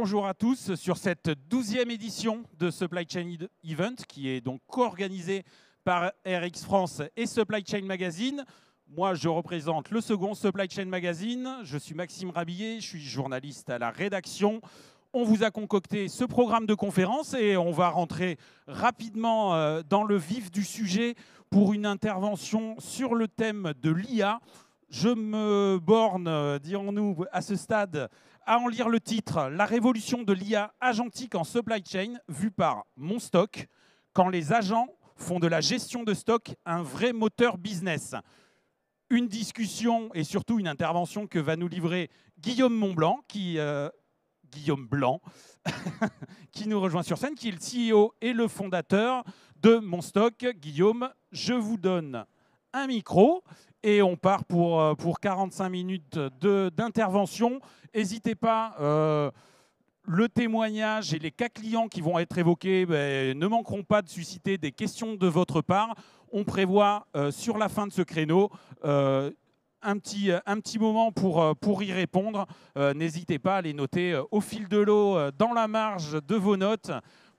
Bonjour à tous sur cette 12e édition de Supply Chain Event qui est donc co-organisée par RX France et Supply Chain Magazine. Moi, je représente le second Supply Chain Magazine. Je suis Maxime Rabillet, je suis journaliste à la rédaction. On vous a concocté ce programme de conférence et on va rentrer rapidement dans le vif du sujet pour une intervention sur le thème de l'IA. Je me borne, dirons-nous, à ce stade, à en lire le titre « La révolution de l'IA agentique en supply chain, vue par Monstock, quand les agents font de la gestion de stock un vrai moteur business ». Une discussion et surtout une intervention que va nous livrer Guillaume Montblanc, Guillaume Blanc, qui nous rejoint sur scène, qui est le CEO et le fondateur de Monstock. Guillaume, je vous donne un micro et on part pour 45 minutes d'intervention. N'hésitez pas, le témoignage et les cas clients qui vont être évoqués ne manqueront pas de susciter des questions de votre part. On prévoit sur la fin de ce créneau un petit moment pour y répondre. N'hésitez pas à les noter au fil de l'eau dans la marge de vos notes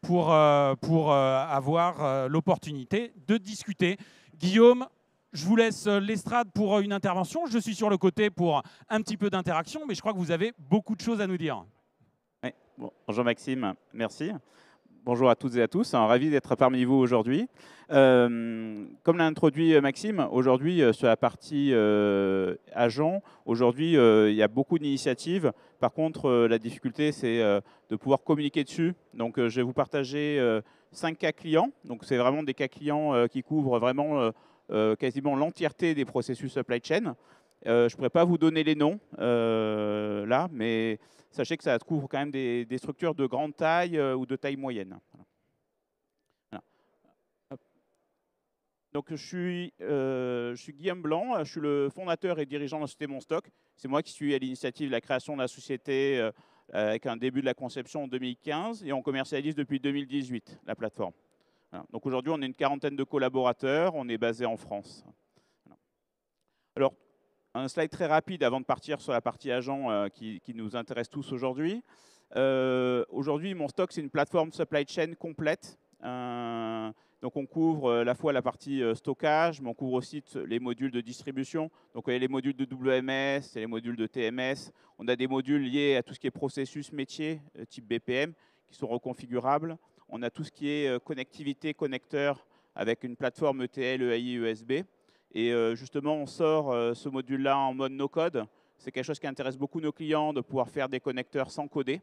pour avoir l'opportunité de discuter. Guillaume, je vous laisse l'estrade pour une intervention. Je suis sur le côté pour un petit peu d'interaction, mais je crois que vous avez beaucoup de choses à nous dire. Oui. Bon, bonjour Maxime, merci. Bonjour à toutes et à tous, ravi d'être parmi vous aujourd'hui. Comme l'a introduit Maxime, aujourd'hui sur la partie agent, aujourd'hui il y a beaucoup d'initiatives. Par contre, la difficulté c'est de pouvoir communiquer dessus. Donc je vais vous partager 5 cas clients. Donc c'est vraiment des cas clients qui couvrent vraiment quasiment l'entièreté des processus supply chain. Je ne pourrais pas vous donner les noms là, mais sachez que ça couvre quand même des structures de grande taille ou de taille moyenne. Voilà. Donc je suis Guillaume Blanc, je suis le fondateur et dirigeant de la société Monstock. C'est moi qui suis à l'initiative de la création de la société avec un début de la conception en 2015 et on commercialise depuis 2018 la plateforme. Voilà. Donc aujourd'hui on est une quarantaine de collaborateurs, on est basé en France. Voilà. Alors, un slide très rapide avant de partir sur la partie agent qui nous intéresse tous aujourd'hui. Aujourd'hui, Monstock, c'est une plateforme supply chain complète. Donc, on couvre à la fois la partie stockage, mais on couvre aussi les modules de distribution. Donc, il y a les modules de WMS, et les modules de TMS. On a des modules liés à tout ce qui est processus métier, type BPM, qui sont reconfigurables. On a tout ce qui est connectivité, connecteur, avec une plateforme ETL, EAI, USB. Et justement, on sort ce module-là en mode no-code. C'est quelque chose qui intéresse beaucoup nos clients, de pouvoir faire des connecteurs sans coder.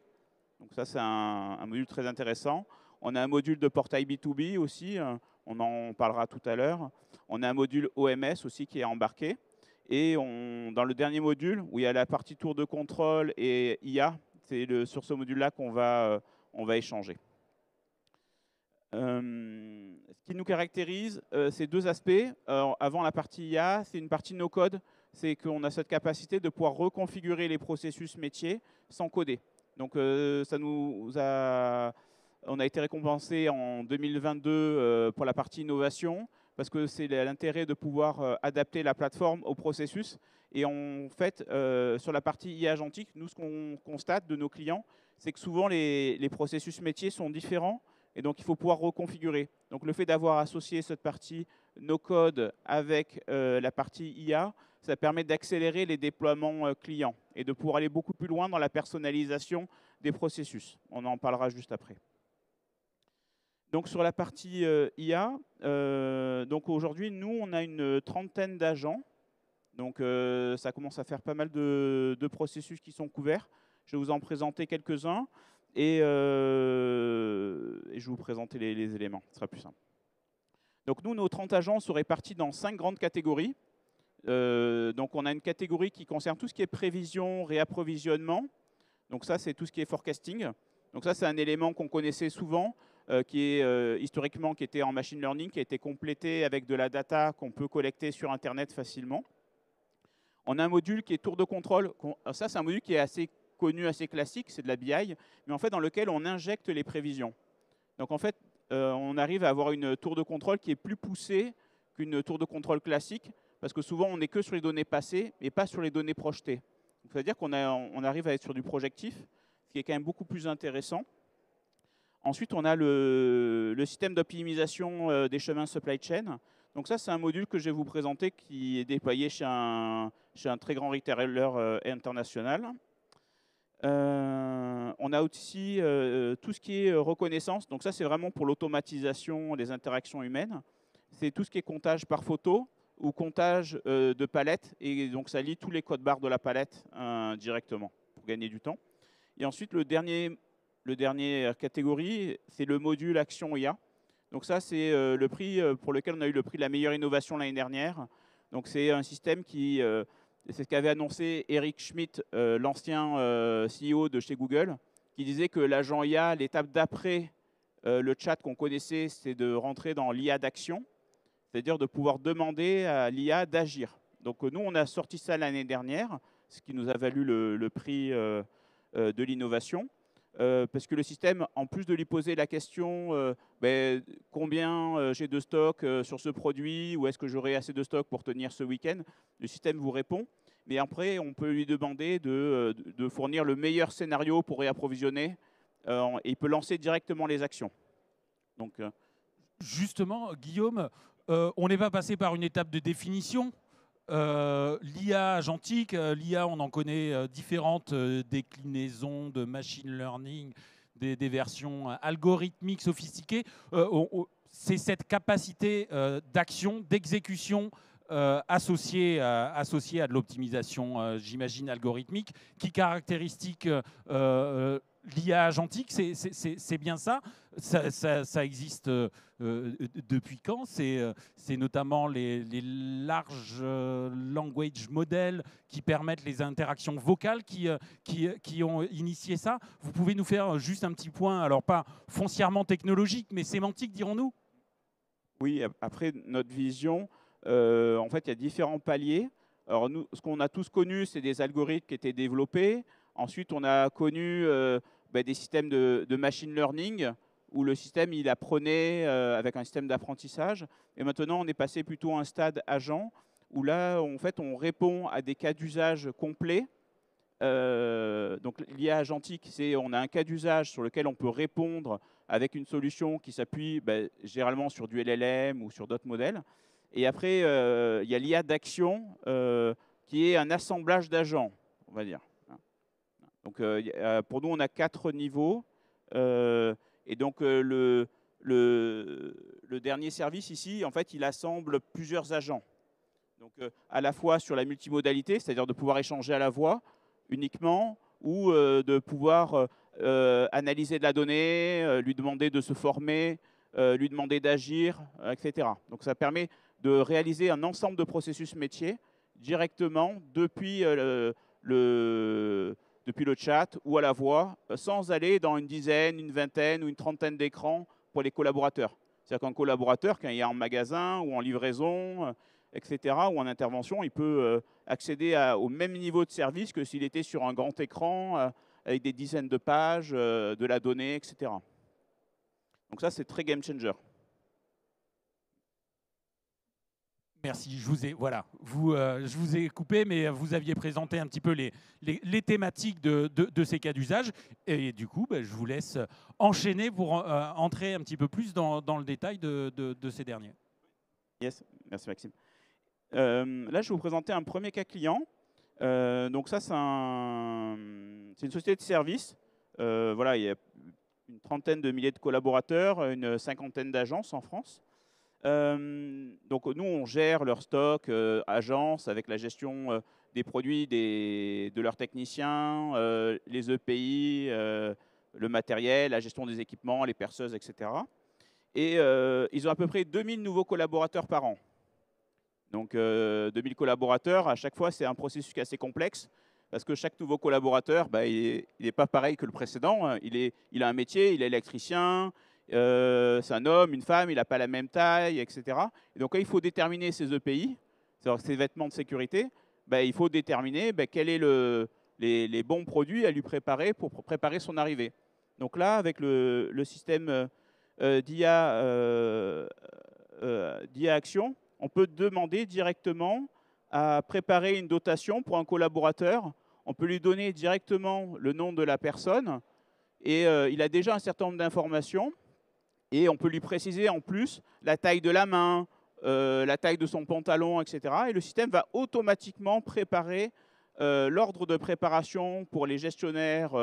Donc ça, c'est un module très intéressant. On a un module de portail B2B aussi, on en parlera tout à l'heure. On a un module OMS aussi qui est embarqué. Et dans le dernier module, où il y a la partie tour de contrôle et IA, c'est sur ce module-là qu'on va échanger. Ce qui nous caractérise, c'est deux aspects. Avant la partie IA, c'est une partie no-code. C'est qu'on a cette capacité de pouvoir reconfigurer les processus métiers sans coder. Donc, on a été récompensé en 2022 pour la partie innovation, parce que c'est l'intérêt de pouvoir adapter la plateforme au processus. Et en fait, sur la partie IA agentique, nous, ce qu'on constate de nos clients, c'est que souvent les processus métiers sont différents. Et donc, il faut pouvoir reconfigurer. Donc, le fait d'avoir associé cette partie no-code avec la partie IA, ça permet d'accélérer les déploiements clients et de pouvoir aller beaucoup plus loin dans la personnalisation des processus. On en parlera juste après. Donc, sur la partie IA, donc aujourd'hui, nous, on a une trentaine d'agents. Donc, ça commence à faire pas mal de processus qui sont couverts. Je vais vous en présenter quelques-uns. Et je vais vous présenter les éléments, ce sera plus simple. Donc nous, nos 30 agents sont répartis dans 5 grandes catégories. Donc on a une catégorie qui concerne tout ce qui est prévision, réapprovisionnement. Donc ça, c'est tout ce qui est forecasting. Donc ça, c'est un élément qu'on connaissait souvent, qui est historiquement qui était en machine learning, qui a été complété avec de la data qu'on peut collecter sur Internet facilement. On a un module qui est tour de contrôle. Ça, c'est un module qui est assez connu, assez classique, c'est de la BI, mais en fait dans lequel on injecte les prévisions. Donc en fait, on arrive à avoir une tour de contrôle qui est plus poussée qu'une tour de contrôle classique, parce que souvent on n'est que sur les données passées et pas sur les données projetées. C'est-à-dire qu'on arrive à être sur du projectif, qui est quand même beaucoup plus intéressant. Ensuite, on a le système d'optimisation des chemins supply chain. Donc ça, c'est un module que je vais vous présenter qui est déployé chez un très grand retailer international. On a aussi tout ce qui est reconnaissance. Donc ça, c'est vraiment pour l'automatisation des interactions humaines. C'est tout ce qui est comptage par photo ou comptage de palettes. Et donc, ça lit tous les codes barres de la palette directement pour gagner du temps. Et ensuite, le dernier catégorie, c'est le module Action IA. Donc ça, c'est le prix pour lequel on a eu le prix de la meilleure innovation l'année dernière. Donc c'est un système qui, c'est ce qu'avait annoncé Eric Schmidt, l'ancien CEO de chez Google, qui disait que l'agent IA, l'étape d'après le chat qu'on connaissait, c'est de rentrer dans l'IA d'action, c'est-à-dire de pouvoir demander à l'IA d'agir. Donc nous, on a sorti ça l'année dernière, ce qui nous a valu le prix de l'innovation. Parce que le système, en plus de lui poser la question combien j'ai de stock sur ce produit, ou est-ce que j'aurai assez de stock pour tenir ce week-end, le système vous répond. Mais après, on peut lui demander de fournir le meilleur scénario pour réapprovisionner et il peut lancer directement les actions. Donc, justement, Guillaume, on n'est pas passé par une étape de définition. L'IA agentique, l'IA, on en connaît différentes déclinaisons de machine learning, des versions algorithmiques sophistiquées. C'est cette capacité d'action, d'exécution associée à de l'optimisation, j'imagine, algorithmique, qui caractérise l'IA agentique. C'est bien ça. Ça existe depuis quand? C'est notamment les larges language models qui permettent les interactions vocales qui ont initié ça. Vous pouvez nous faire juste un petit point, alors pas foncièrement technologique, mais sémantique, dirons-nous? Oui, après notre vision, en fait, il y a différents paliers. Alors nous, ce qu'on a tous connu, c'est des algorithmes qui étaient développés. Ensuite, on a connu des systèmes de machine learning où le système, il apprenait avec un système d'apprentissage. Et maintenant, on est passé plutôt à un stade agent, où là, en fait, on répond à des cas d'usage complets. Donc, l'IA agentique, c'est on a un cas d'usage sur lequel on peut répondre avec une solution qui s'appuie généralement sur du LLM ou sur d'autres modèles. Et après, il y a l'IA d'action, qui est un assemblage d'agents, on va dire. Donc, pour nous, on a 4 niveaux. Et donc, le dernier service ici, en fait, il assemble plusieurs agents. Donc, à la fois sur la multimodalité, c'est-à-dire de pouvoir échanger à la voix uniquement, ou de pouvoir analyser de la donnée, lui demander de se former, lui demander d'agir, etc. Donc, ça permet de réaliser un ensemble de processus métiers directement depuis depuis le chat ou à la voix, sans aller dans une dizaine, une vingtaine ou une trentaine d'écrans pour les collaborateurs. C'est-à-dire qu'un collaborateur, quand il est en magasin ou en livraison, etc., ou en intervention, il peut accéder au même niveau de service que s'il était sur un grand écran avec des dizaines de pages, de la donnée, etc. Donc ça, c'est très game changer. Merci, je vous ai coupé, mais vous aviez présenté un petit peu les thématiques de ces cas d'usage. Et du coup, je vous laisse enchaîner pour entrer un petit peu plus dans le détail de ces derniers. Yes, merci Maxime. Là, je vais vous présenter un premier cas client. Donc ça, c'est une société de services. Voilà, il y a une trentaine de milliers de collaborateurs, une cinquantaine d'agences en France. Donc nous, on gère leur stock, agence, avec la gestion des produits de leurs techniciens, les EPI, le matériel, la gestion des équipements, les perceuses, etc. Et ils ont à peu près 2000 nouveaux collaborateurs par an. Donc 2000 collaborateurs, à chaque fois, c'est un processus qui est assez complexe, parce que chaque nouveau collaborateur, il n'est pas pareil que le précédent. Il a un métier, il est électricien, c'est un homme, une femme, il n'a pas la même taille, etc. Et donc, quand il faut déterminer ses EPI, c'est-à-dire ses vêtements de sécurité, il faut déterminer quels sont les bons produits à lui préparer pour préparer son arrivée. Donc là, avec le système d'IA Action, on peut demander directement à préparer une dotation pour un collaborateur. On peut lui donner directement le nom de la personne et il a déjà un certain nombre d'informations. Et on peut lui préciser en plus la taille de la main, la taille de son pantalon, etc. Et le système va automatiquement préparer l'ordre de préparation pour les gestionnaires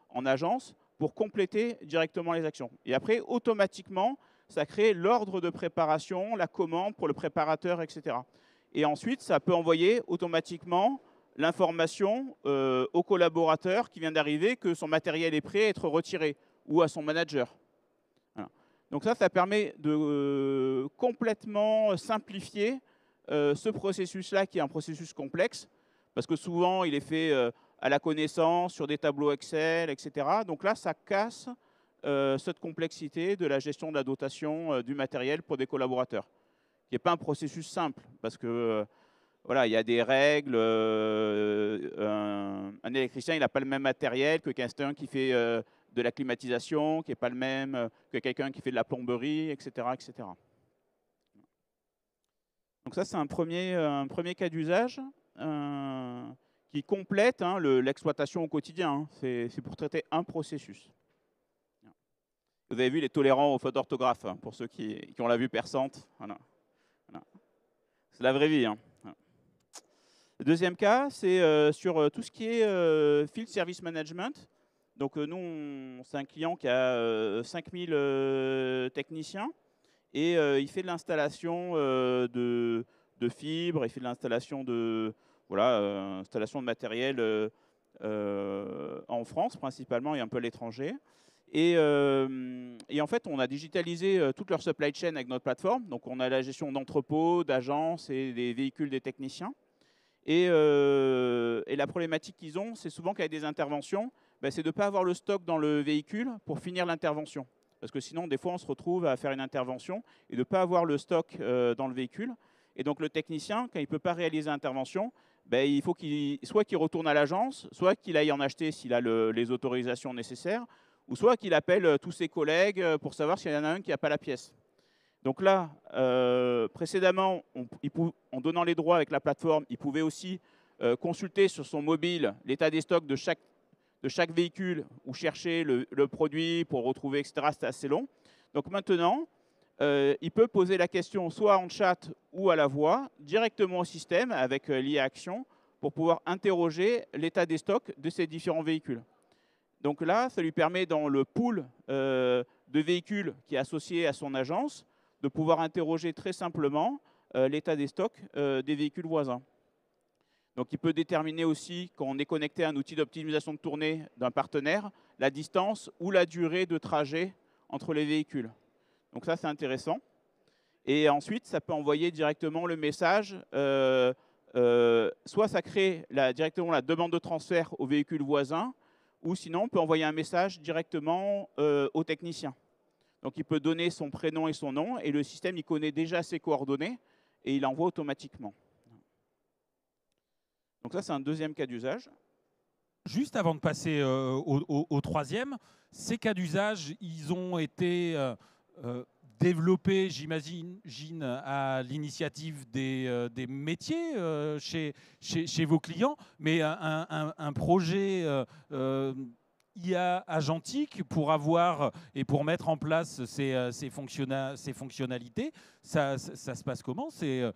en agence pour compléter directement les actions. Et après, automatiquement, ça crée l'ordre de préparation, la commande pour le préparateur, etc. Et ensuite, ça peut envoyer automatiquement l'information au collaborateur qui vient d'arriver que son matériel est prêt à être retiré ou à son manager. Voilà. Donc ça permet de complètement simplifier ce processus-là qui est un processus complexe parce que souvent, il est fait à la connaissance, sur des tableaux Excel, etc. Donc là, ça casse cette complexité de la gestion de la dotation du matériel pour des collaborateurs, qui n'est pas un processus simple, parce que voilà, il y a des règles. Un électricien, il n'a pas le même matériel que quelqu'un qui fait de la climatisation, qui n'est pas le même que quelqu'un qui fait de la plomberie, etc., etc. Donc ça, c'est un premier cas d'usage qui complète l'exploitation au quotidien. Hein. C'est pour traiter un processus. Vous avez vu les tolérants aux fautes d'orthographe, hein, pour ceux qui ont la vue perçante. Voilà. Voilà. C'est la vraie vie. Hein. Voilà. Le deuxième cas, c'est sur tout ce qui est Field Service Management. Donc nous, c'est un client qui a 5000 techniciens et il fait de l'installation de fibres, il fait de l'installation de, installation de matériel en France principalement et un peu à l'étranger. Et en fait, on a digitalisé toute leur supply chain avec notre plateforme. Donc on a la gestion d'entrepôts, d'agences et des véhicules des techniciens. Et la problématique qu'ils ont, c'est souvent qu'avec des interventions, c'est de ne pas avoir le stock dans le véhicule pour finir l'intervention. Parce que sinon, des fois, on se retrouve à faire une intervention et de ne pas avoir le stock dans le véhicule. Et donc, le technicien, quand il ne peut pas réaliser l'intervention, il faut soit qu'il retourne à l'agence, soit qu'il aille en acheter s'il a les autorisations nécessaires, ou soit qu'il appelle tous ses collègues pour savoir s'il y en a un qui n'a pas la pièce. Donc là, précédemment, en donnant les droits avec la plateforme, il pouvait aussi consulter sur son mobile l'état des stocks de chaque véhicule ou chercher le produit pour retrouver, etc. C'était assez long. Donc maintenant, il peut poser la question soit en chat ou à la voix, directement au système avec l'IA Action, pour pouvoir interroger l'état des stocks de ces différents véhicules. Donc là, ça lui permet, dans le pool de véhicules qui est associé à son agence, de pouvoir interroger très simplement l'état des stocks des véhicules voisins. Donc il peut déterminer aussi, quand on est connecté à un outil d'optimisation de tournée d'un partenaire, la distance ou la durée de trajet entre les véhicules. Donc ça, c'est intéressant. Et ensuite, ça peut envoyer directement le message. Soit ça crée directement la demande de transfert au véhicule voisin, ou sinon, on peut envoyer un message directement au technicien. Donc il peut donner son prénom et son nom, et le système, il connaît déjà ses coordonnées, et il envoie automatiquement. Donc ça, c'est un deuxième cas d'usage. Juste avant de passer au troisième, ces cas d'usage, ils ont été développés, j'imagine, à l'initiative des métiers chez vos clients, mais un projet IA agentique pour avoir et pour mettre en place ces fonctionnalités, ça se passe comment? C'est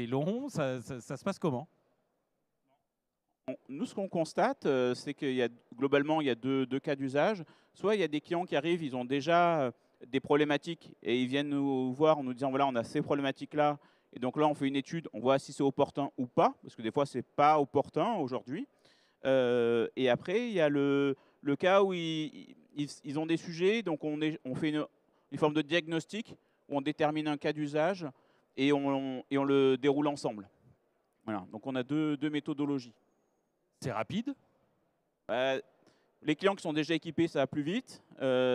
long, ça se passe comment? Nous, ce qu'on constate, c'est qu'il globalement, il y a deux cas d'usage. Soit il y a des clients qui arrivent, ils ont déjà des problématiques et ils viennent nous voir en nous disant, voilà, on a ces problématiques-là. Et donc là, on fait une étude, on voit si c'est opportun ou pas, parce que des fois, ce n'est pas opportun aujourd'hui. Et après, il y a le cas où ils ont des sujets, donc on fait une forme de diagnostic, où on détermine un cas d'usage et on le déroule ensemble. Voilà. Donc on a deux méthodologies. C'est rapide? Les clients qui sont déjà équipés, ça va plus vite.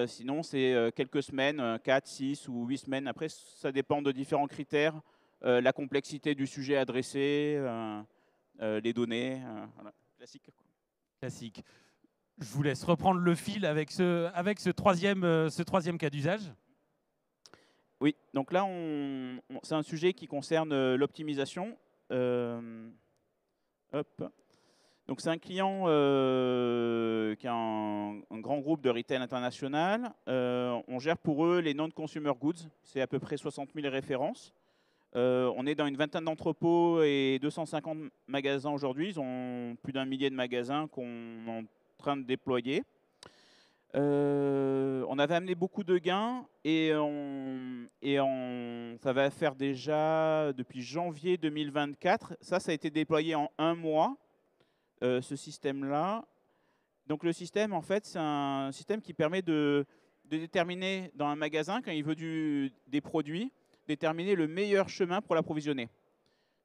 Sinon, c'est quelques semaines, 4, 6 ou 8 semaines. Après, ça dépend de différents critères. La complexité du sujet adressé, les données. Voilà. Classique. Classique. Je vous laisse reprendre le fil avec ce troisième cas d'usage. Oui, donc là, c'est un sujet qui concerne l'optimisation. Hop. Donc c'est un client qui a un grand groupe de retail international. On gère pour eux les non-consumer goods. C'est à peu près 60 000 références. On est dans une vingtaine d'entrepôts et 250 magasins aujourd'hui. Ils ont plus d'1 millier de magasins qu'on est en train de déployer. On avait amené beaucoup de gains et ça va faire déjà depuis janvier 2024. Ça a été déployé en 1 mois, ce système-là. Donc le système, en fait, c'est un système qui permet de déterminer dans un magasin, quand il veut des produits, déterminer le meilleur chemin pour l'approvisionner.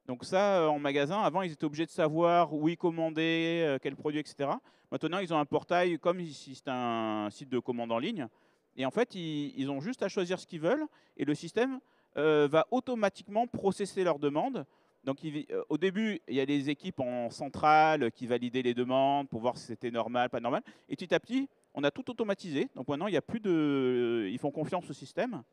Donc ça, en magasin, avant, ils étaient obligés de savoir où ils commandaient, quel produit, etc. Maintenant, ils ont un portail comme si c'était un site de commande en ligne. Et en fait, ils ont juste à choisir ce qu'ils veulent. Et le système va automatiquement processer leurs demandes. Donc au début, il y a des équipes en centrale qui validaient les demandes pour voir si c'était normal, pas normal. Et petit à petit, on a tout automatisé. Donc maintenant, il y a plus de, ils font confiance au système.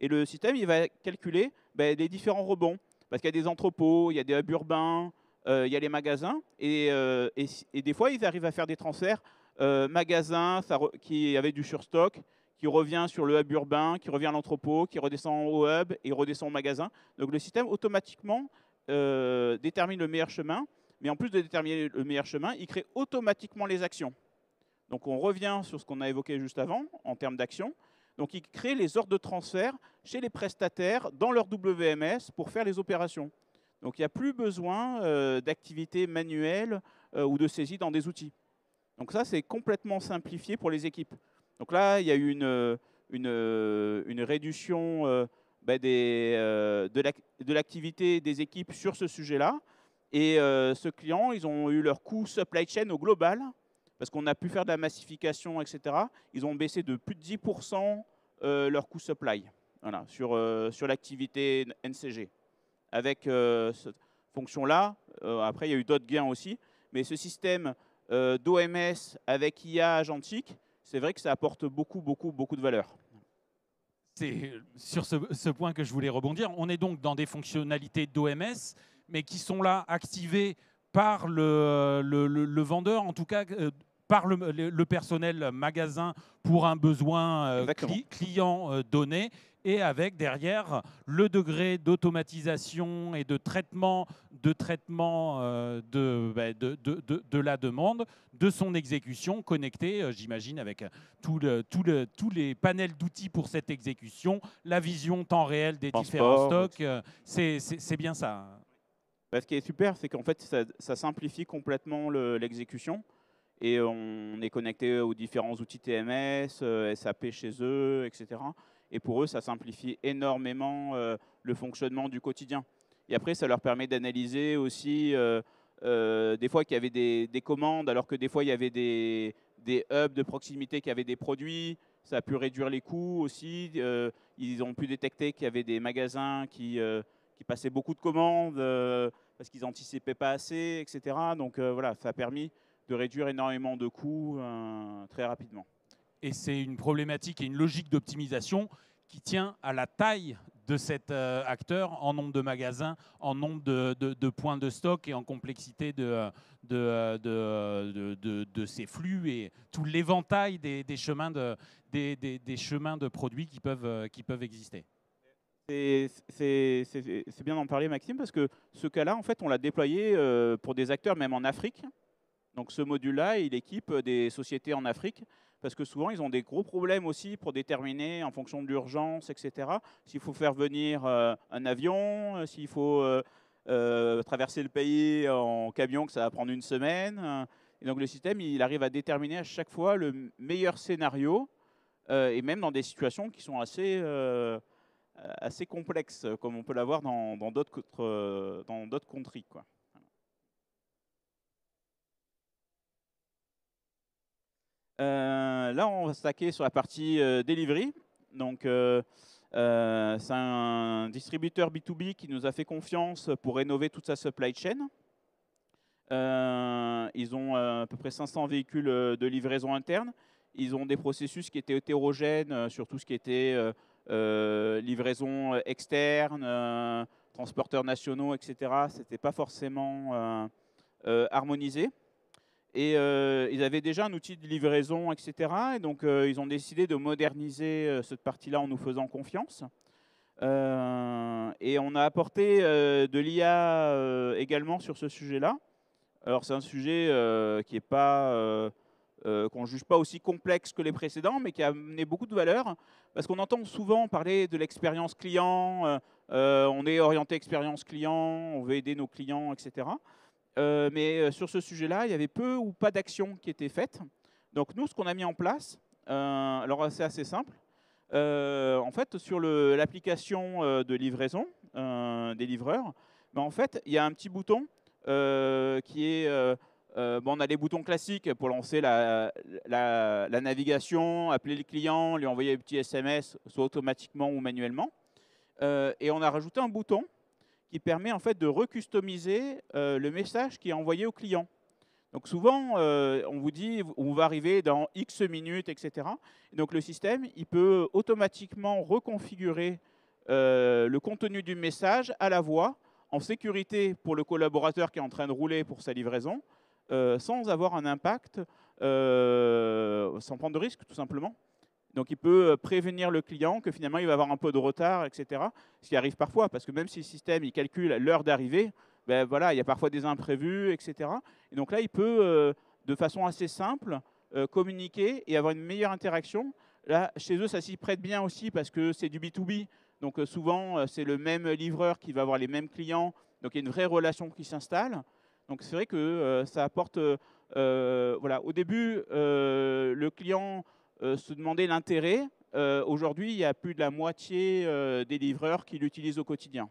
Et le système, il va calculer les différents rebonds. Parce qu'il y a des entrepôts, il y a des hubs urbains, il y a les magasins. Et des fois, ils arrivent à faire des transferts magasins qui avaient du surstock, qui revient sur le hub urbain, qui revient à l'entrepôt, qui redescend au hub et redescend au magasin. Donc le système, automatiquement, détermine le meilleur chemin. Mais en plus de déterminer le meilleur chemin, il crée automatiquement les actions. Donc on revient sur ce qu'on a évoqué juste avant, en termes d'actions. Donc, ils créent les ordres de transfert chez les prestataires dans leur WMS pour faire les opérations. Donc, il n'y a plus besoin d'activités manuelles ou de saisie dans des outils. Donc, ça, c'est complètement simplifié pour les équipes. Donc là, il y a eu une réduction de l'activité des équipes sur ce sujet-là. Et ce client, ils ont eu leur coût supply chain au global, parce qu'on a pu faire de la massification, etc. Ils ont baissé de plus de 10% leur coût supply, voilà, sur l'activité NCG. Avec cette fonction-là, après il y a eu d'autres gains aussi, mais ce système d'OMS avec IA agentique, c'est vrai que ça apporte beaucoup de valeur. C'est sur ce point que je voulais rebondir. On est donc dans des fonctionnalités d'OMS, mais qui sont là activées par le vendeur, en tout cas par le personnel magasin pour un besoin client donné, et avec derrière le degré d'automatisation et de traitement de la demande, de son exécution connectée, j'imagine, avec tous les panels d'outils pour cette exécution, la vision temps réel des différents stocks. C'est bien ça. Ce qui est super, c'est qu'en fait, ça simplifie complètement l'exécution. Et on est connecté aux différents outils TMS, SAP chez eux, etc. Et pour eux, ça simplifie énormément le fonctionnement du quotidien. Et après, ça leur permet d'analyser aussi des fois qu'il y avait des commandes, alors que des fois, il y avait des hubs de proximité qui avaient des produits. Ça a pu réduire les coûts aussi. Ils ont pu détecter qu'il y avait des magasins qui passaient beaucoup de commandes parce qu'ils n'anticipaient pas assez, etc. Donc voilà, ça a permis de réduire énormément de coûts très rapidement. Et c'est une problématique et une logique d'optimisation qui tient à la taille de cet acteur en nombre de magasins, en nombre de points de stock et en complexité de ces flux et tout l'éventail des chemins de produits qui peuvent exister. C'est bien d'en parler, Maxime, parce que ce cas-là, en fait, on l'a déployé pour des acteurs même en Afrique. Donc ce module-là, il équipe des sociétés en Afrique, parce que souvent, ils ont des gros problèmes aussi pour déterminer, en fonction de l'urgence, etc., s'il faut faire venir un avion, s'il faut traverser le pays en camion, que ça va prendre une semaine. Et donc le système, il arrive à déterminer à chaque fois le meilleur scénario, et même dans des situations qui sont assez complexes, comme on peut l'avoir dans d'autres countries, quoi. Là, on va s'attaquer sur la partie delivery. Donc, c'est un distributeur B2B qui nous a fait confiance pour rénover toute sa supply chain. Ils ont à peu près 500 véhicules de livraison interne. Ils ont des processus qui étaient hétérogènes sur tout ce qui était livraison externe, transporteurs nationaux, etc. Ce n'était pas forcément harmonisé. Et ils avaient déjà un outil de livraison, etc. Et donc, ils ont décidé de moderniser cette partie-là en nous faisant confiance. Et on a apporté de l'IA également sur ce sujet-là. Alors, c'est un sujet qui n'est pas, qu'on ne juge pas aussi complexe que les précédents, mais qui a amené beaucoup de valeur. Parce qu'on entend souvent parler de l'expérience client, on est orienté expérience client, on veut aider nos clients, etc. Mais sur ce sujet-là, il y avait peu ou pas d'actions qui étaient faites. Donc nous, ce qu'on a mis en place, alors c'est assez simple. En fait, sur l'application de livraison des livreurs, ben, en fait, il y a un petit bouton qui est... bon, on a des boutons classiques pour lancer la navigation, appeler le client, lui envoyer un petit SMS, soit automatiquement ou manuellement. Et on a rajouté un bouton qui permet en fait de recustomiser le message qui est envoyé au client. Donc souvent, on vous dit, on va arriver dans X minutes, etc. Et donc le système, il peut automatiquement reconfigurer le contenu du message à la voix, en sécurité pour le collaborateur qui est en train de rouler pour sa livraison, sans avoir un impact, sans prendre de risque, tout simplement. Donc, il peut prévenir le client que finalement, il va avoir un peu de retard, etc. Ce qui arrive parfois, parce que même si le système il calcule l'heure d'arrivée, ben voilà, il y a parfois des imprévus, etc. Et donc là, il peut, de façon assez simple, communiquer et avoir une meilleure interaction. Là, chez eux, ça s'y prête bien aussi parce que c'est du B2B. Donc, souvent, c'est le même livreur qui va avoir les mêmes clients. Donc, il y a une vraie relation qui s'installe. Donc, c'est vrai que ça apporte... voilà. Au début, le client... se demander l'intérêt. Aujourd'hui, il y a plus de la moitié des livreurs qui l'utilisent au quotidien.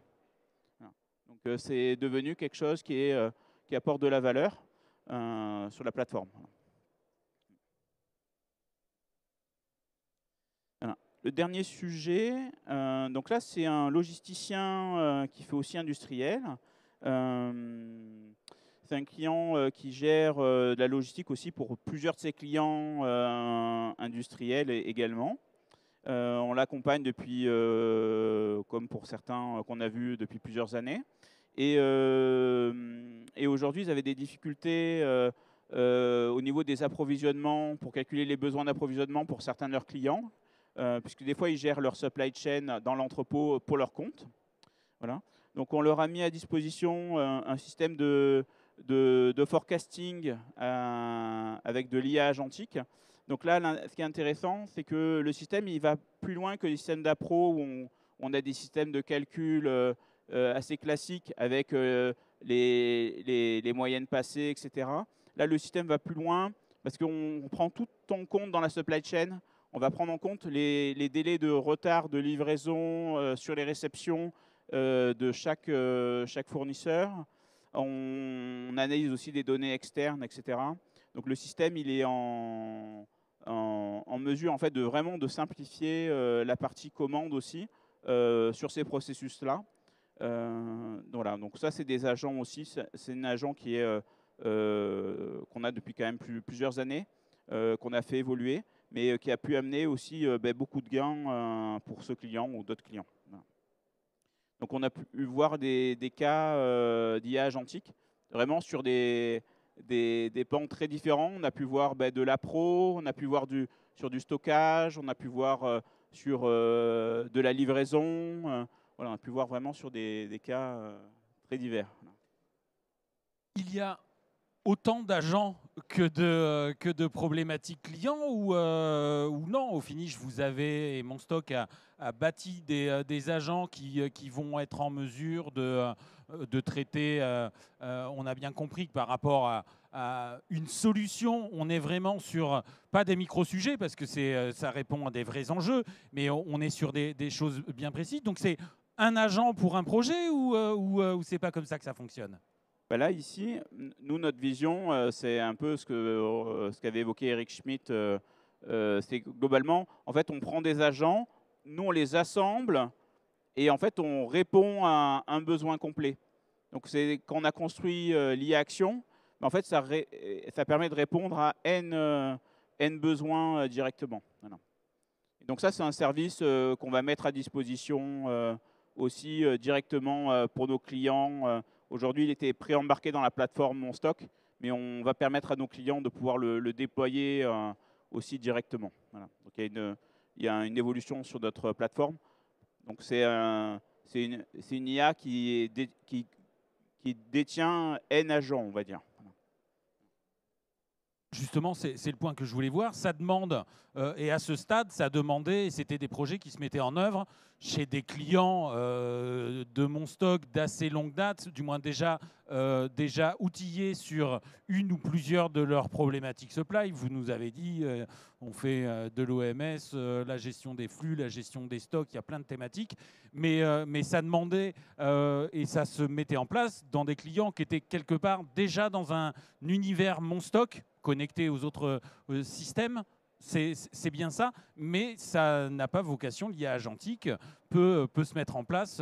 Voilà. Donc, c'est devenu quelque chose qui apporte de la valeur sur la plateforme. Voilà. Le dernier sujet, donc là, c'est un logisticien qui fait aussi industriel. C'est un client qui gère de la logistique aussi pour plusieurs de ses clients industriels également. On l'accompagne depuis, comme pour certains qu'on a vus depuis plusieurs années. Et aujourd'hui, ils avaient des difficultés au niveau des approvisionnements, pour calculer les besoins d'approvisionnement pour certains de leurs clients, puisque des fois, ils gèrent leur supply chain dans l'entrepôt pour leur compte. Voilà. Donc, on leur a mis à disposition un système de forecasting avec de l'IA agentique. Donc là, ce qui est intéressant, c'est que le système il va plus loin que les systèmes d'appro où on a des systèmes de calcul assez classiques avec les moyennes passées, etc. Là, le système va plus loin parce qu'on prend tout en compte dans la supply chain. On va prendre en compte les délais de retard de livraison sur les réceptions de chaque fournisseur. On analyse aussi des données externes, etc. Donc le système, il est en mesure en fait de vraiment de simplifier la partie commande aussi sur ces processus-là. Voilà. Donc ça, c'est des agents aussi. C'est un agent qui est qu'on a depuis quand même plusieurs années, qu'on a fait évoluer, mais qui a pu amener aussi beaucoup de gains pour ce client ou d'autres clients. Voilà. Donc on a pu voir des cas d'IA agentique, vraiment sur des pans très différents. On a pu voir de l'appro, on a pu voir sur du stockage, on a pu voir sur de la livraison. Voilà, on a pu voir vraiment sur des cas très divers. Il y a autant d'agents que de problématiques clients ou non? Au finish, vous avez, et Monstock a bâti des agents qui vont être en mesure de traiter. On a bien compris que par rapport à une solution, on est vraiment sur, pas des micro-sujets, parce que ça répond à des vrais enjeux, mais on est sur des choses bien précises. Donc c'est un agent pour un projet ou c'est pas comme ça que ça fonctionne? Là, ici, nous, notre vision, c'est un peu ce qu'avait évoqué Eric Schmidt. C'est globalement, en fait, on prend des agents, nous, on les assemble et en fait, on répond à un besoin complet. Donc, c'est quand on a construit l'IA Action, en fait, ça permet de répondre à N besoins directement. Voilà. Et donc, ça, c'est un service qu'on va mettre à disposition aussi directement pour nos clients. Aujourd'hui, il était pré-embarqué dans la plateforme Monstock, mais on va permettre à nos clients de pouvoir le déployer aussi directement. Voilà. Donc il y a une évolution sur notre plateforme. Donc c'est une IA qui détient N agents, on va dire. Justement, c'est le point que je voulais voir. Ça demande, et à ce stade, ça demandait, et c'était des projets qui se mettaient en œuvre chez des clients de mon stock d'assez longue date, du moins déjà outillés sur une ou plusieurs de leurs problématiques supply. Vous nous avez dit, on fait de l'OMS, la gestion des flux, la gestion des stocks, il y a plein de thématiques. Mais ça demandait, et ça se mettait en place dans des clients qui étaient quelque part déjà dans un univers mon stock, connecté aux autres systèmes, c'est bien ça, mais ça n'a pas vocation, l'IA agentique peut se mettre en place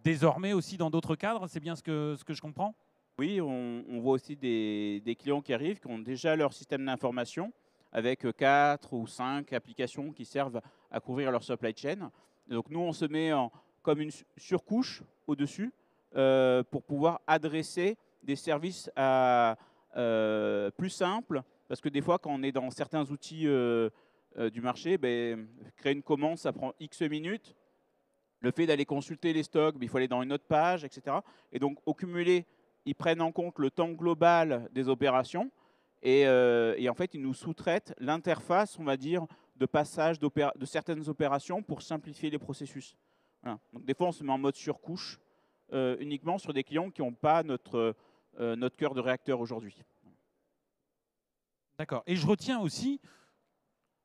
désormais aussi dans d'autres cadres, c'est bien ce que je comprends? Oui, on voit aussi des clients qui arrivent, qui ont déjà leur système d'information, avec 4 ou 5 applications qui servent à couvrir leur supply chain. Et donc nous, on se met comme une surcouche au-dessus pour pouvoir adresser des services plus simples, parce que des fois, quand on est dans certains outils du marché, créer une commande, ça prend X minutes. Le fait d'aller consulter les stocks, il faut aller dans une autre page, etc. Et donc, au cumulé, ils prennent en compte le temps global des opérations et en fait, ils nous sous-traitent l'interface, on va dire, de passage de certaines opérations pour simplifier les processus. Voilà. Donc, des fois, on se met en mode surcouche uniquement sur des clients qui n'ont pas notre cœur de réacteur aujourd'hui. D'accord. Et je retiens aussi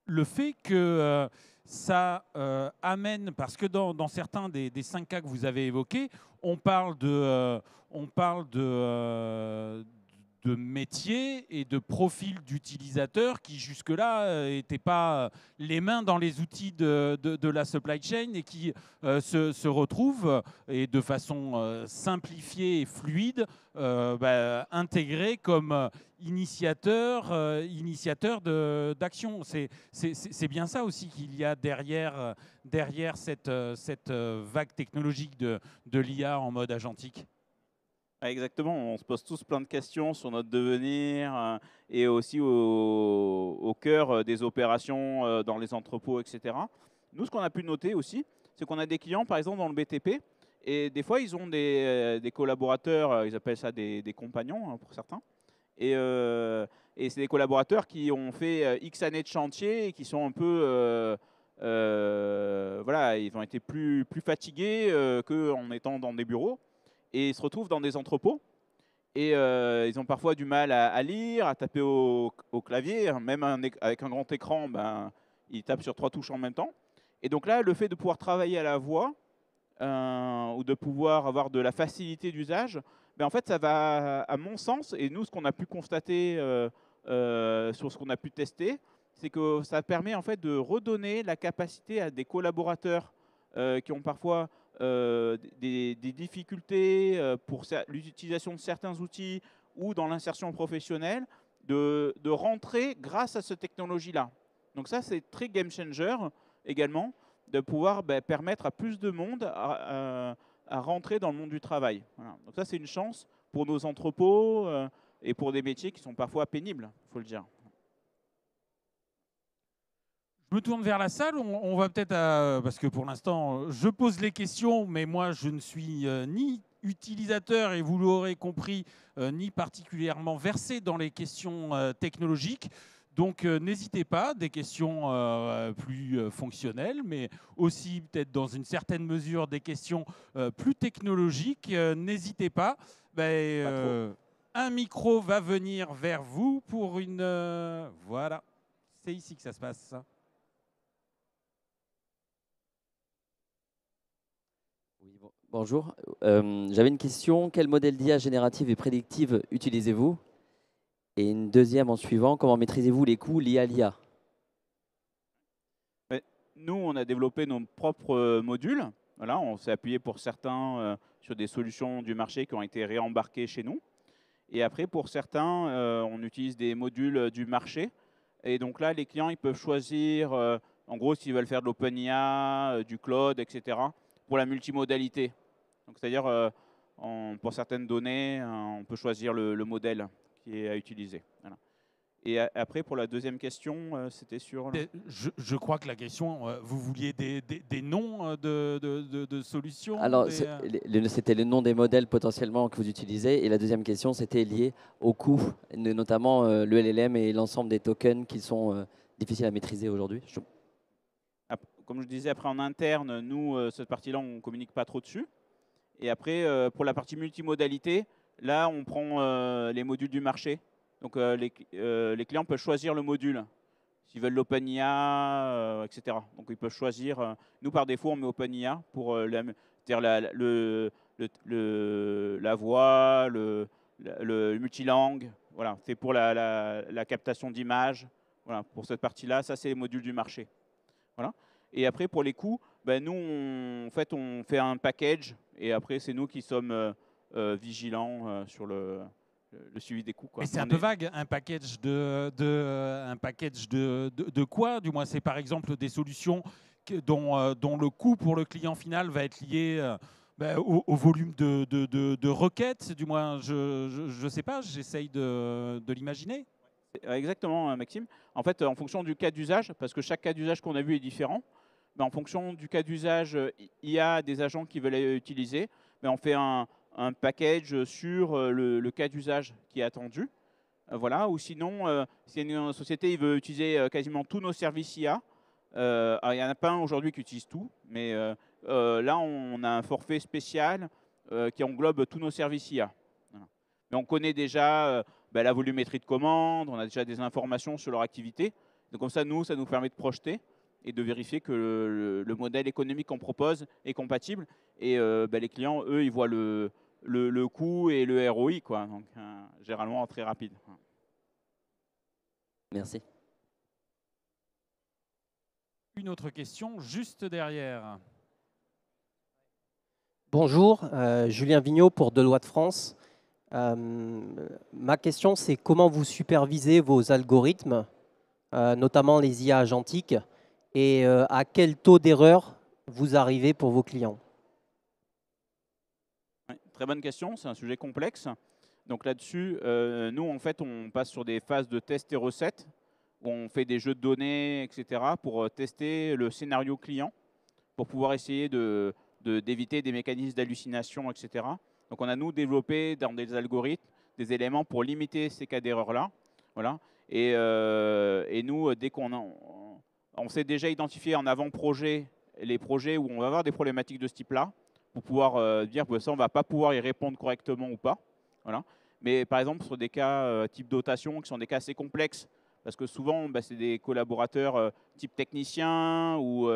le fait que ça amène, parce que dans certains des 5 cas que vous avez évoqués, on parle de métiers et de profils d'utilisateurs qui jusque-là n'étaient pas les mains dans les outils de la supply chain et qui se retrouvent, et de façon simplifiée et fluide, intégrés comme initiateurs d'action. C'est bien ça aussi qu'il y a derrière cette vague technologique de l'IA en mode agentique. Exactement, on se pose tous plein de questions sur notre devenir et aussi au cœur des opérations dans les entrepôts, etc. Nous, ce qu'on a pu noter aussi, c'est qu'on a des clients, par exemple, dans le BTP, et des fois, ils ont des collaborateurs, ils appellent ça des compagnons hein, pour certains, et c'est des collaborateurs qui ont fait X années de chantier et qui sont un peu... voilà, ils ont été plus fatigués qu'en étant dans des bureaux. Et ils se retrouvent dans des entrepôts et ils ont parfois du mal à lire, à taper au clavier, même avec un grand écran, ils tapent sur 3 touches en même temps. Et donc là, le fait de pouvoir travailler à la voix ou de pouvoir avoir de la facilité d'usage, en fait, ça va, à mon sens, et nous, ce qu'on a pu constater sur ce qu'on a pu tester, c'est que ça permet en fait de redonner la capacité à des collaborateurs qui ont parfois des difficultés pour l'utilisation de certains outils ou dans l'insertion professionnelle, de rentrer grâce à cette technologie-là. Donc ça, c'est très game changer également, de pouvoir permettre à plus de monde à rentrer dans le monde du travail. Voilà. Donc ça, c'est une chance pour nos entrepôts et pour des métiers qui sont parfois pénibles, il faut le dire. Je me tourne vers la salle. On va peut-être, parce que pour l'instant, je pose les questions, mais moi, je ne suis ni utilisateur, et vous l'aurez compris, ni particulièrement versé dans les questions technologiques. Donc, n'hésitez pas, des questions plus fonctionnelles, mais aussi peut-être dans une certaine mesure des questions plus technologiques. N'hésitez pas. Un micro va venir vers vous pour une... voilà, c'est ici que ça se passe. Oui, bonjour. J'avais une question. Quel modèle d'IA générative et prédictive utilisez-vous? Et une deuxième en suivant. Comment maîtrisez-vous les coûts liés à l'IA? Nous, on a développé nos propres modules. Voilà, on s'est appuyé pour certains sur des solutions du marché qui ont été réembarquées chez nous. Et après, pour certains, on utilise des modules du marché. Et donc là, les clients, ils peuvent choisir, en gros, s'ils veulent faire de l'OpenIA, du cloud, etc., pour la multimodalité. Donc, c'est-à-dire, pour certaines données, on peut choisir le modèle qui est à utiliser. Voilà. Et après, pour la deuxième question, c'était sur... Je crois que la question, vous vouliez des noms de solutions. Alors, c'était le nom des modèles potentiellement que vous utilisez. Et la deuxième question, c'était lié au coût, notamment le LLM et l'ensemble des tokens qui sont difficiles à maîtriser aujourd'hui. Comme je disais, après en interne, nous, cette partie-là, on ne communique pas trop dessus. Et après, pour la partie multimodalité, là, on prend les modules du marché. Donc, les clients peuvent choisir le module. S'ils veulent l'OpenIA, etc. Donc, ils peuvent choisir. Nous, par défaut, on met OpenIA pour la voix, le multilangue. Voilà, c'est pour la captation d'images. Voilà, pour cette partie-là, ça, c'est les modules du marché. Voilà. Et après, pour les coûts, ben, nous, on fait un package. Et après, c'est nous qui sommes vigilants sur le suivi des coûts. Mais c'est un peu vague, un package de quoi? Du moins, c'est par exemple des solutions dont le coût pour le client final va être lié au volume de requêtes. Du moins, je ne sais pas, j'essaye de l'imaginer. Exactement, Maxime. En fait, en fonction du cas d'usage, parce que chaque cas d'usage qu'on a vu est différent, mais en fonction du cas d'usage, il y a des agents qui veulent utiliser, mais on fait un package sur le cas d'usage qui est attendu. Voilà. Ou sinon, si une société veut utiliser quasiment tous nos services IA, il n'y en a pas un aujourd'hui qui utilise tout, mais là, on a un forfait spécial qui englobe tous nos services IA. Voilà. Mais on connaît déjà la volumétrie de commandes, on a déjà des informations sur leur activité. Donc comme ça, ça nous permet de projeter et de vérifier que le modèle économique qu'on propose est compatible. Et les clients, eux, ils voient le coût et le ROI, quoi. Donc, généralement très rapide. Merci. Une autre question juste derrière. Bonjour, Julien Vigneault pour Deloitte France. Ma question, c'est comment vous supervisez vos algorithmes, notamment les IA agentiques, et à quel taux d'erreur vous arrivez pour vos clients? Très bonne question, c'est un sujet complexe. Donc là-dessus, nous, en fait, on passe sur des phases de test et recettes, où on fait des jeux de données, etc., pour tester le scénario client, pour pouvoir essayer d'éviter des mécanismes d'hallucination, etc. Donc on a, nous, développé dans des algorithmes des éléments pour limiter ces cas d'erreur-là. Voilà. Et nous, dès on s'est déjà identifié en avant-projet les projets où on va avoir des problématiques de ce type-là, pour pouvoir dire que ça, on ne va pas pouvoir y répondre correctement ou pas. Voilà. Mais par exemple, sur des cas type dotation, qui sont des cas assez complexes, parce que souvent, c'est des collaborateurs type techniciens ou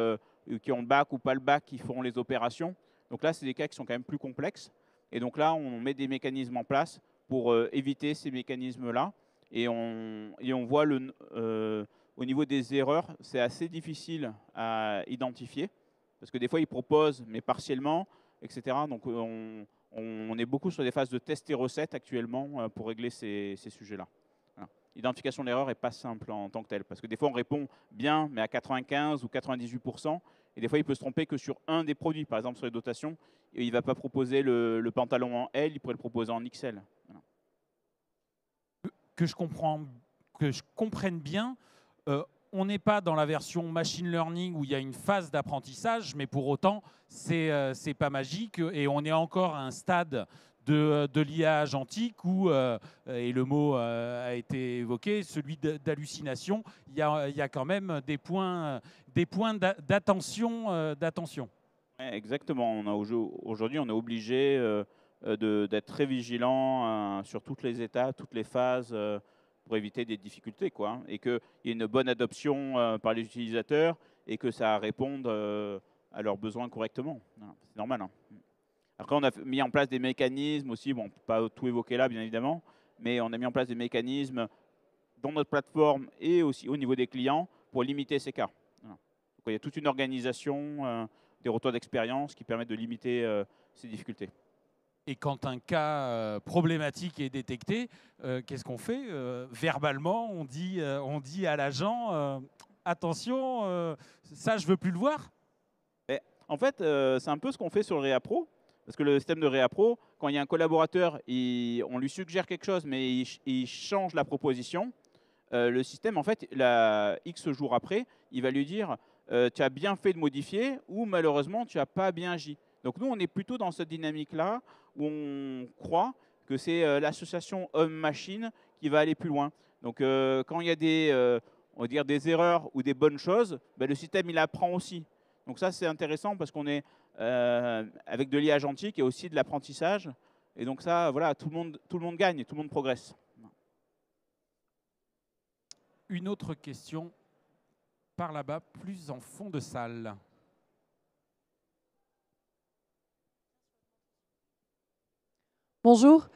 qui ont le bac ou pas le bac qui font les opérations. Donc là, c'est des cas qui sont quand même plus complexes. Et donc là, on met des mécanismes en place pour éviter ces mécanismes-là. Et on voit au niveau des erreurs, c'est assez difficile à identifier. Parce que des fois, ils proposent, mais partiellement, etc. Donc on est beaucoup sur des phases de test et recettes actuellement pour régler ces sujets-là. Voilà. L'identification de l'erreur n'est pas simple en tant que telle. Parce que des fois, on répond bien, mais à 95 ou 98%. Et des fois, il peut se tromper que sur un des produits. Par exemple, sur les dotations, il ne va pas proposer le pantalon en L, il pourrait le proposer en XL. Voilà. Que je comprenne bien, on n'est pas dans la version machine learning où il y a une phase d'apprentissage, mais pour autant, c'est pas magique et on est encore à un stade de l'IA agentique où, et le mot a été évoqué, celui d'hallucination, il y a quand même des points d'attention. Ouais, exactement. Aujourd'hui, on est obligé d'être très vigilant sur toutes les étapes, toutes les phases, pour éviter des difficultés, quoi, et qu'il y ait une bonne adoption par les utilisateurs et que ça réponde à leurs besoins correctement. C'est normal. Hein. Après, on a mis en place des mécanismes aussi, bon, on ne peut pas tout évoquer là, bien évidemment, mais on a mis en place des mécanismes dans notre plateforme et aussi au niveau des clients pour limiter ces cas. Voilà. Donc, il y a toute une organisation, des retours d'expérience qui permettent de limiter ces difficultés. Et quand un cas problématique est détecté, qu'est-ce qu'on fait? Verbalement, on dit à l'agent attention, ça, je ne veux plus le voir. En fait, c'est un peu ce qu'on fait sur le ReaPro. Parce que le système de ReaPro, quand il y a un collaborateur, on lui suggère quelque chose, mais il change la proposition, le système, en fait, X jours après, il va lui dire tu as bien fait de modifier ou malheureusement, tu n'as pas bien agi. Donc nous, on est plutôt dans cette dynamique-là où on croit que c'est l'association homme-machine qui va aller plus loin. Donc quand il y a on va dire des erreurs ou des bonnes choses, ben, le système, il apprend aussi. Donc ça, c'est intéressant parce qu'on est avec de l'IA agentique et aussi de l'apprentissage. Et donc ça, voilà, tout le monde gagne, tout le monde progresse. Une autre question par là-bas, plus en fond de salle. Bonjour.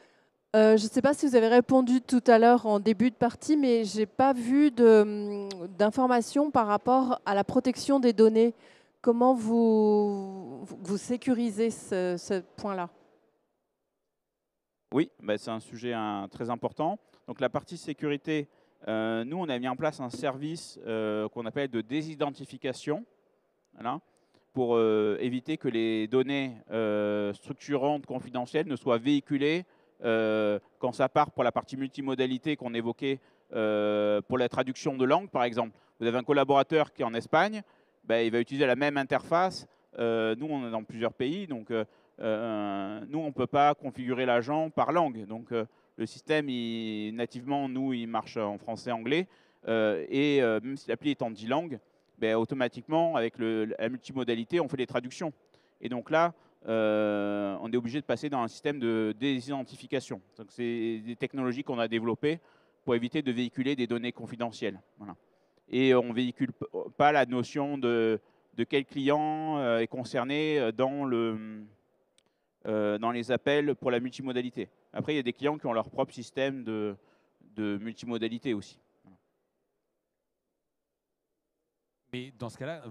Je ne sais pas si vous avez répondu tout à l'heure en début de partie, mais je n'ai pas vu d'informations par rapport à la protection des données. Comment vous sécurisez ce point-là? Oui, bah, c'est un sujet très important. Donc la partie sécurité, nous, on a mis en place un service qu'on appelle de désidentification, voilà, pour éviter que les données structurantes confidentielles ne soient véhiculées quand ça part pour la partie multimodalité qu'on évoquait pour la traduction de langue, par exemple. Vous avez un collaborateur qui est en Espagne, ben, il va utiliser la même interface. Nous, on est dans plusieurs pays, donc nous, on ne peut pas configurer l'agent par langue. Donc le système, nativement, nous, il marche en français-anglais. Même si l'appli est en 10 langues, ben, automatiquement, avec la multimodalité, on fait les traductions. Et donc là, on est obligé de passer dans un système de désidentification. C'est des technologies qu'on a développées pour éviter de véhiculer des données confidentielles. Voilà. Et on ne véhicule pas la notion de quel client est concerné dans les appels pour la multimodalité. Après, il y a des clients qui ont leur propre système de multimodalité aussi. Mais dans ce cas-là,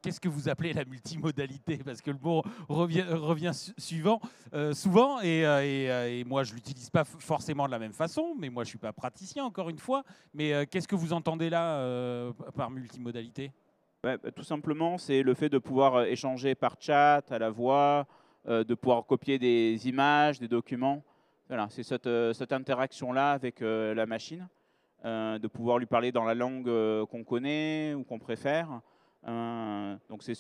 qu'est-ce que vous appelez la multimodalité? Parce que le mot revient souvent, et moi, je ne l'utilise pas forcément de la même façon, mais moi, je ne suis pas praticien, encore une fois. Mais qu'est-ce que vous entendez là par multimodalité? Ouais, bah, tout simplement, c'est le fait de pouvoir échanger par chat, à la voix, de pouvoir copier des images, des documents. Voilà, c'est cette interaction-là avec la machine, de pouvoir lui parler dans la langue qu'on connaît ou qu'on préfère. Donc c'est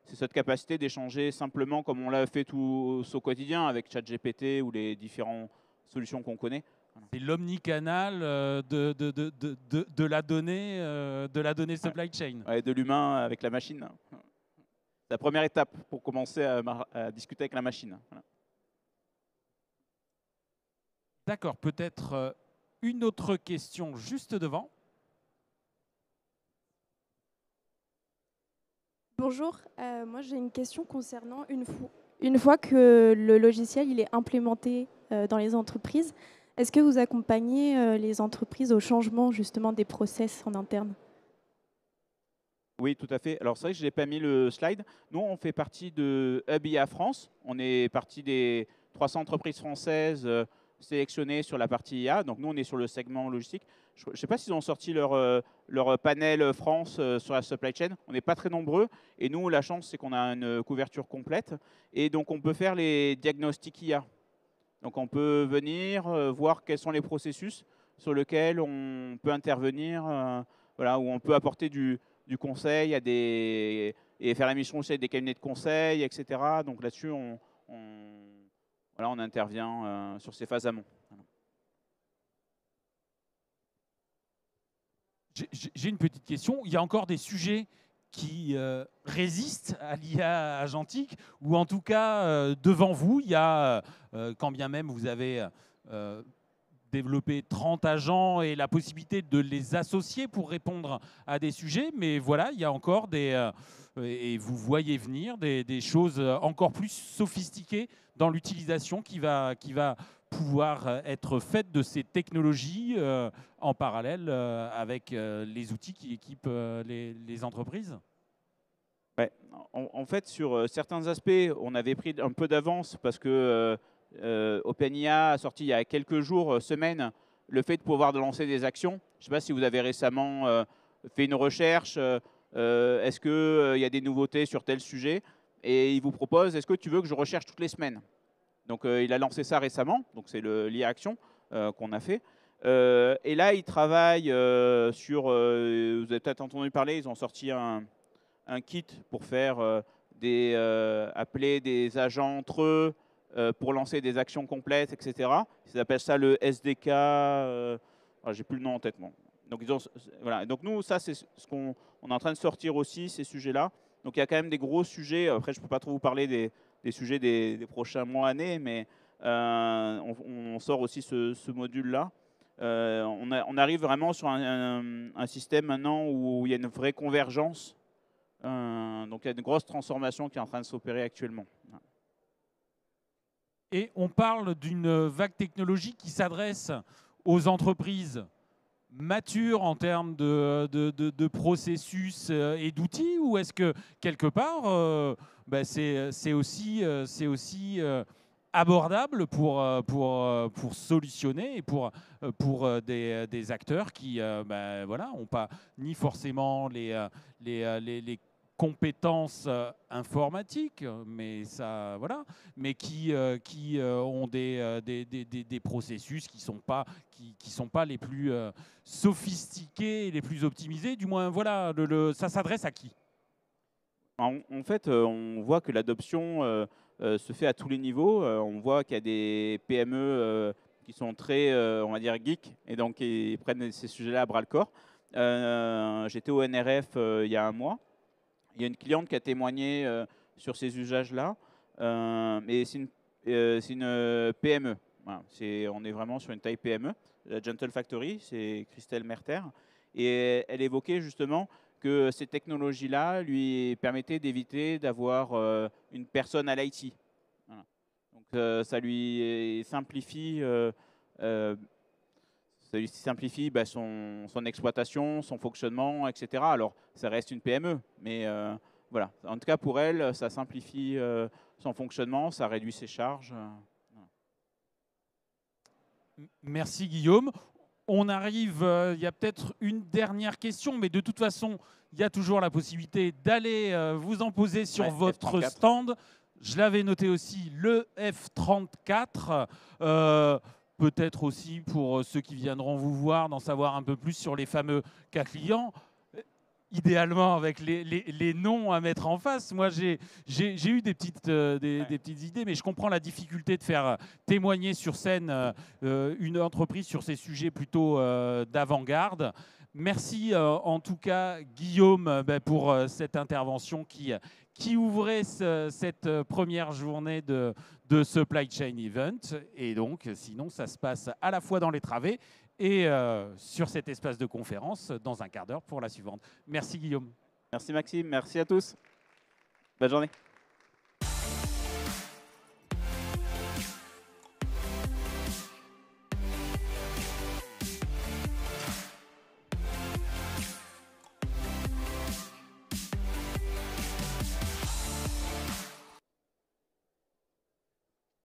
cette capacité d'échanger simplement comme on l'a fait tout au quotidien avec ChatGPT ou les différentes solutions qu'on connaît. C'est l'omnicanal de la donnée supply chain. Ouais, de l'humain avec la machine. C'est la première étape pour commencer à discuter avec la machine. Voilà. D'accord, peut-être une autre question juste devant. Bonjour, moi j'ai une question concernant une fois que le logiciel il est implémenté dans les entreprises, est-ce que vous accompagnez les entreprises au changement justement des process en interne? Oui, tout à fait. Alors c'est vrai que je n'ai pas mis le slide. Nous, on fait partie de Hub IA France. On est partie des 300 entreprises françaises sélectionnées sur la partie IA. Donc nous, on est sur le segment logistique. Je ne sais pas s'ils ont sorti leur panel France sur la supply chain. On n'est pas très nombreux. Et nous, la chance, c'est qu'on a une couverture complète. Et donc, on peut faire les diagnostics IA. Donc, on peut venir voir quels sont les processus sur lesquels on peut intervenir, voilà, où on peut apporter du conseil et faire la mission aussi avec des cabinets de conseil, etc. Donc là-dessus, on intervient sur ces phases amont. J'ai une petite question. Il y a encore des sujets qui résistent à l'IA agentique, ou en tout cas, devant vous, il y a, quand bien même vous avez développer 30 agents et la possibilité de les associer pour répondre à des sujets. Mais voilà, il y a encore et vous voyez venir des choses encore plus sophistiquées dans l'utilisation qui va pouvoir être faite de ces technologies en parallèle avec les outils qui équipent les entreprises. Ouais. En fait, sur certains aspects, on avait pris un peu d'avance parce que OpenIA a sorti il y a quelques jours, semaines, le fait de pouvoir lancer des actions. Je ne sais pas si vous avez récemment fait une recherche, est-ce qu'il y a des nouveautés sur tel sujet? Et il vous propose, est-ce que tu veux que je recherche toutes les semaines? Donc il a lancé ça récemment, donc c'est l'IA Action qu'on a fait. Et là, il travaille sur, vous avez peut-être entendu parler, ils ont sorti un kit pour faire appeler des agents entre eux pour lancer des actions complètes, etc. Ils appellent ça le SDK, j'ai plus le nom en tête. Bon. Donc, voilà. Donc nous, ça, c'est ce qu'on est en train de sortir aussi, ces sujets-là. Donc il y a quand même des gros sujets. Après, je ne peux pas trop vous parler des sujets des prochains mois, années, mais on sort aussi ce module-là. On arrive vraiment sur un système maintenant où il y a une vraie convergence. Donc il y a une grosse transformation qui est en train de s'opérer actuellement. Et on parle d'une vague technologique qui s'adresse aux entreprises matures en termes de processus et d'outils, ou est-ce que quelque part c'est aussi abordable pour solutionner et pour des acteurs qui n'ont pas ni forcément les compétences informatiques, mais qui ont des processus qui sont pas les plus sophistiqués et les plus optimisés. Du moins, voilà, ça s'adresse à qui? En fait, on voit que l'adoption se fait à tous les niveaux. On voit qu'il y a des PME qui sont très, on va dire, geeks, et donc ils prennent ces sujets-là à bras-le-corps. J'étais au NRF il y a un mois. Il y a une cliente qui a témoigné sur ces usages-là, mais c'est une PME. Voilà, on est vraiment sur une taille PME. La Gentle Factory, c'est Christelle Merter. Et elle évoquait justement que ces technologies-là lui permettaient d'éviter d'avoir une personne à l'IT. Voilà. Donc ça lui simplifie, son exploitation, son fonctionnement, etc. Alors, ça reste une PME, mais voilà. En tout cas, pour elle, ça simplifie son fonctionnement, ça réduit ses charges. Merci Guillaume. On arrive, il y a peut-être une dernière question, mais de toute façon, il y a toujours la possibilité d'aller vous en poser sur votre F34. stand. Je l'avais noté aussi, le F34. Peut-être aussi pour ceux qui viendront vous voir, d'en savoir un peu plus sur les fameux cas clients. Idéalement avec les noms à mettre en face. Moi, j'ai eu des petites idées, mais je comprends la difficulté de faire témoigner sur scène une entreprise sur ces sujets plutôt d'avant-garde. Merci en tout cas, Guillaume, pour cette intervention qui ouvrait cette première journée de Supply Chain Event. Et donc, sinon, ça se passe à la fois dans les travées et sur cet espace de conférence dans un quart d'heure pour la suivante. Merci Guillaume. Merci Maxime, merci à tous. Bonne journée.